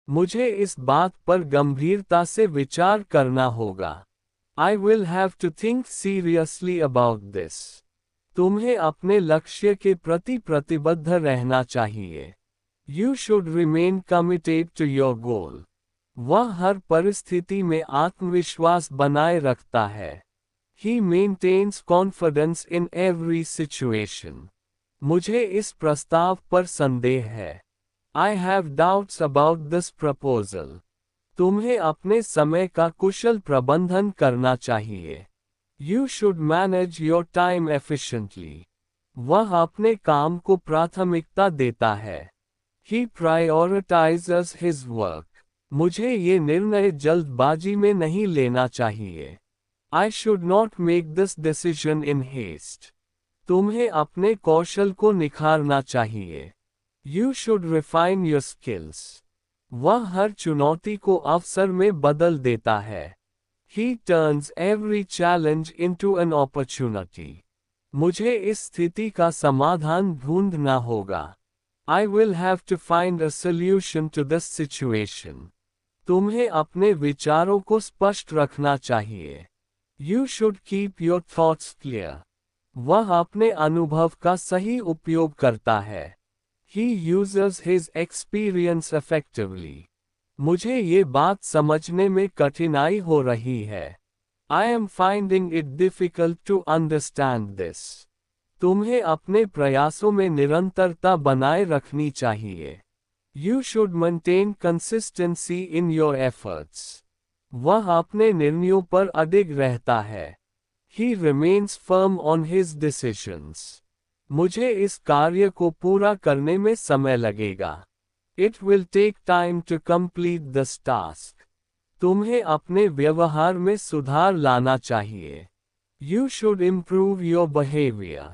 मुझे इस बात पर गंभीरता से विचार करना होगा। I will have to think seriously about this. तुम्हें अपने लक्ष्य के प्रति प्रतिबद्ध रहना चाहिए। You should remain committed to your goal. वह हर परिस्थिति में आत्मविश्वास बनाए रखता है। He maintains confidence in every situation. मुझे इस प्रस्ताव पर संदेह है। I have doubts about this proposal. तुम्हें अपने समय का कुशल प्रबंधन करना चाहिए। You should manage your time efficiently. वह अपने काम को प्राथमिकता देता है। He prioritizes his work. मुझे ये निर्णय जल्दबाजी में नहीं लेना चाहिए। I should not make this decision in haste. तुम्हें अपने कौशल को निखारना चाहिए। You should refine your skills. वह हर चुनौती को अवसर में बदल देता है। He turns every challenge into an opportunity. मुझे इस स्थिति का समाधान ढूंढना होगा। I will have to find a solution to this situation. तुम्हें अपने विचारों को स्पष्ट रखना चाहिए। You should keep your thoughts clear. वह अपने अनुभव का सही उपयोग करता है। He uses his experience effectively. मुझे ये बात समझने में कठिनाई हो रही है। I am finding it difficult to understand this. तुम्हें अपने प्रयासों में निरंतरता बनाए रखनी चाहिए। You should maintain consistency in your efforts. वह अपने निर्णयों पर अडिग रहता है। He remains firm on his decisions. मुझे इस कार्य को पूरा करने में समय लगेगा। It will take time to complete this task. तुम्हें अपने व्यवहार में सुधार लाना चाहिए। You should improve your behavior.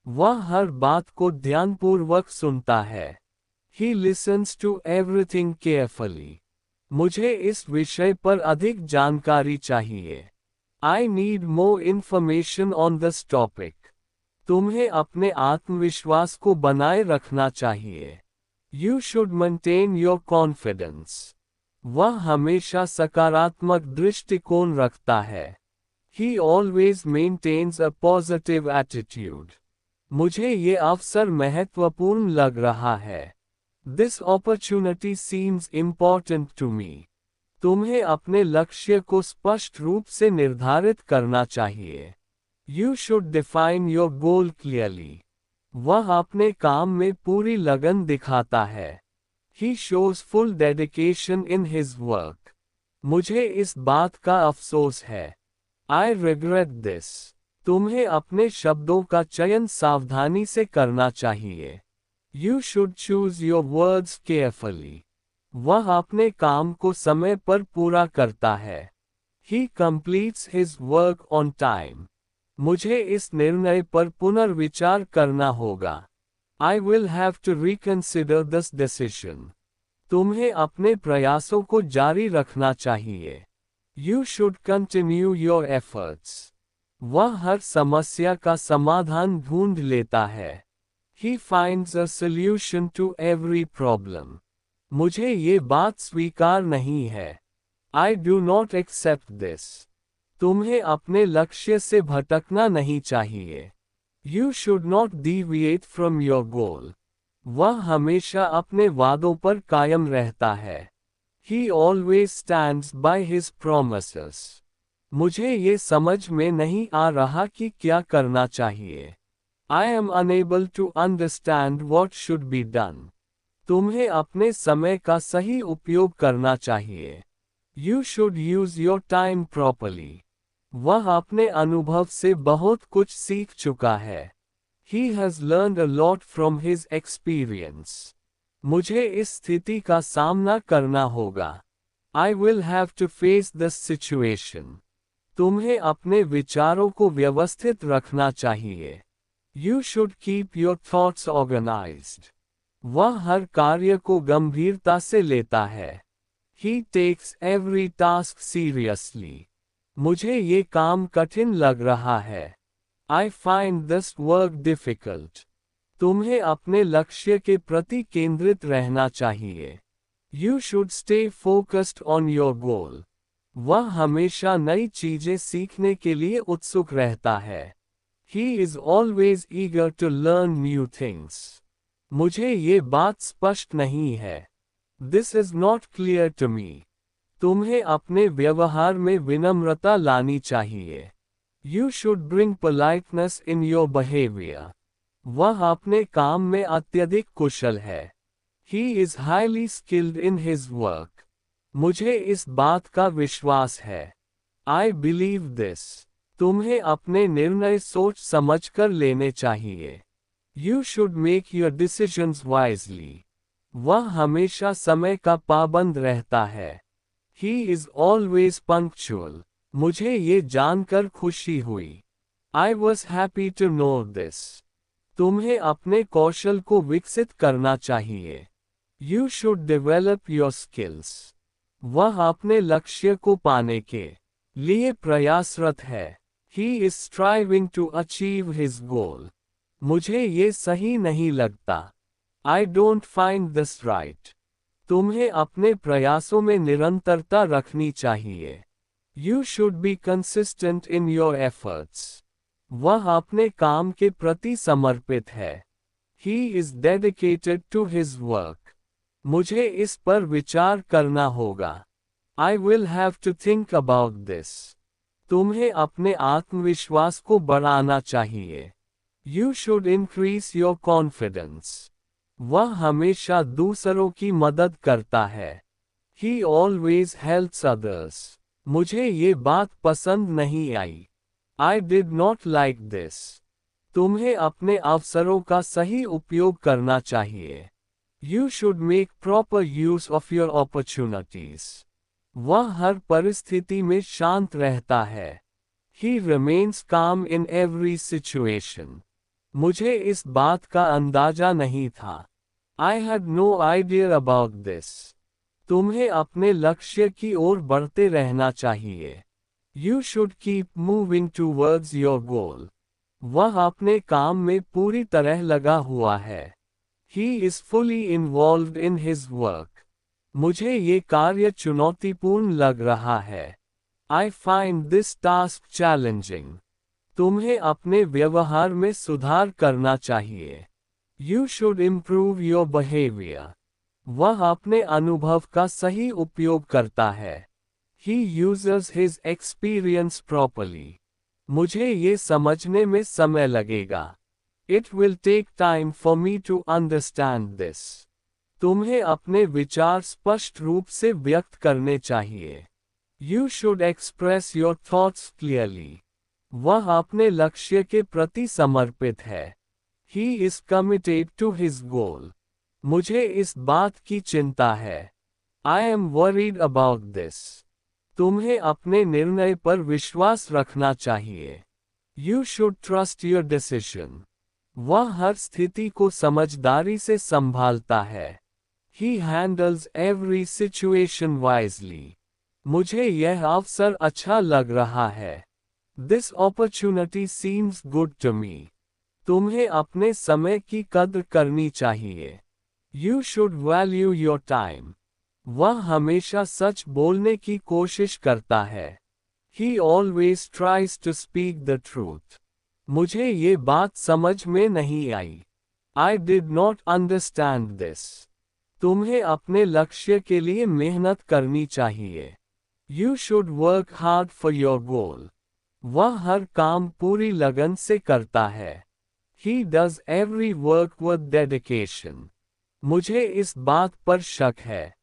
वह हर बात को ध्यानपूर्वक सुनता है। He listens to everything carefully. मुझे इस विषय पर अधिक जानकारी चाहिए। I need more information on this topic. तुम्हें अपने आत्मविश्वास को बनाए रखना चाहिए। You should maintain your confidence. वह हमेशा सकारात्मक दृष्टिकोण रखता है। He always maintains a positive attitude. मुझे ये अवसर महत्वपूर्ण लग रहा है। This opportunity seems important to me. तुम्हें अपने लक्ष्य को स्पष्ट रूप से निर्धारित करना चाहिए। You should define your goal clearly. वह अपने काम में पूरी लगन दिखाता है। He shows full dedication in his work. मुझे इस बात का अफसोस है। I regret this. तुम्हें अपने शब्दों का चयन सावधानी से करना चाहिए। You should choose your words carefully. वह अपने काम को समय पर पूरा करता है। He completes his work on time. मुझे इस निर्णय पर पुनर्विचार करना होगा। I will have to reconsider this decision. तुम्हें अपने प्रयासों को जारी रखना चाहिए। You should continue your efforts. वह हर समस्या का समाधान ढूंढ लेता है। He finds a solution to every problem. मुझे ये बात स्वीकार नहीं है। I do not accept this. तुम्हें अपने लक्ष्य से भटकना नहीं चाहिए। You should not deviate from your goal. वह हमेशा अपने वादों पर कायम रहता है। He always stands by his promises. मुझे ये समझ में नहीं आ रहा कि क्या करना चाहिए। I am unable to understand what should be done. तुम्हें अपने समय का सही उपयोग करना चाहिए। You should use your time properly. वह अपने अनुभव से बहुत कुछ सीख चुका है। He has learned a lot from his experience. मुझे इस स्थिति का सामना करना होगा। I will have to face this situation. तुम्हें अपने विचारों को व्यवस्थित रखना चाहिए। You should keep your thoughts organized. वह हर कार्य को गंभीरता से लेता है। He takes every task seriously. मुझे ये काम कठिन लग रहा है। I find this work difficult. तुम्हें अपने लक्ष्य के प्रति केंद्रित रहना चाहिए। You should stay focused on your goal. वह हमेशा नई चीजें सीखने के लिए उत्सुक रहता है. He is always eager to learn new things. मुझे ये बात स्पष्ट नहीं है. This is not clear to me. तुम्हें अपने व्यवहार में विनम्रता लानी चाहिए. You should bring politeness in your behavior. वह अपने काम में अत्यधिक कुशल है. He is highly skilled in his work. मुझे इस बात का विश्वास है. I believe this. तुम्हें अपने निर्णय सोच समझकर लेने चाहिए. You should make your decisions wisely. वह हमेशा समय का पाबंद रहता है. He is always punctual. मुझे ये जानकर खुशी हुई. I was happy to know this. तुम्हें अपने कौशल को विकसित करना चाहिए. You should develop your skills. वह अपने लक्ष्य को पाने के लिए प्रयासरत है. He is striving to achieve his goal. मुझे ये सही नहीं लगता. I don't find this right. तुम्हें अपने प्रयासों में निरंतरता रखनी चाहिए. You should be consistent in your efforts. वह अपने काम के प्रति समर्पित है. He is dedicated to his work. मुझे इस पर विचार करना होगा. I will have to think about this. तुम्हें अपने आत्मविश्वास को बढ़ाना चाहिए. You should increase your confidence. वह हमेशा दूसरों की मदद करता है. He always helps others. मुझे ये बात पसंद नहीं आई. I did not like this. तुम्हें अपने अवसरों का सही उपयोग करना चाहिए. You should make proper use of your opportunities. वह हर परिस्थिति में शांत रहता है. He remains calm in every situation. मुझे इस बात का अंदाजा नहीं था. I had no idea about this. तुम्हें अपने लक्ष्य की ओर बढ़ते रहना चाहिए. You should keep moving towards your goal. वह अपने काम में पूरी तरह लगा हुआ है. He is fully involved in his work. मुझे ये कार्य चुनौतीपूर्ण लग रहा है. I find this task challenging. तुम्हें अपने व्यवहार में सुधार करना चाहिए. You should improve your behavior. वह अपने अनुभव का सही उपयोग करता है. He uses his experience properly. मुझे ये समझने में समय लगेगा. It will take time for me to understand this. तुम्हें अपने विचार स्पष्ट रूप से व्यक्त करने चाहिए. You should express your thoughts clearly. वह अपने लक्ष्य के प्रति समर्पित है. He is committed to his goal. मुझे इस बात की चिंता है. I am worried about this. तुम्हें अपने निर्णय पर विश्वास रखना चाहिए. You should trust your decision. वह हर स्थिति को समझदारी से संभालता है. He handles every situation wisely. मुझे यह अवसर अच्छा लग रहा है. This opportunity seems good to me. तुम्हें अपने समय की कद्र करनी चाहिए. You should value your time. वह हमेशा सच बोलने की कोशिश करता है. He always tries to speak the truth. मुझे ये बात समझ में नहीं आई. I did not understand this. तुम्हें अपने लक्ष्य के लिए मेहनत करनी चाहिए. You should work hard for your goal. वह हर काम पूरी लगन से करता है. He does every work with dedication. मुझे इस बात पर शक है.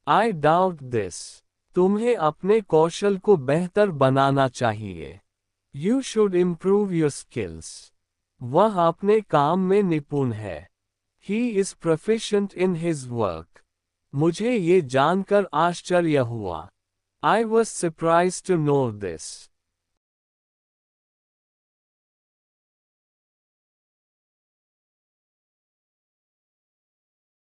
I doubt this. तुम्हें अपने कौशल को बेहतर बनाना चाहिए. You should improve your skills. वह अपने काम में निपुण है. He is proficient in his work. मुझे ये जानकर आश्चर्य हुआ. I was surprised to know this.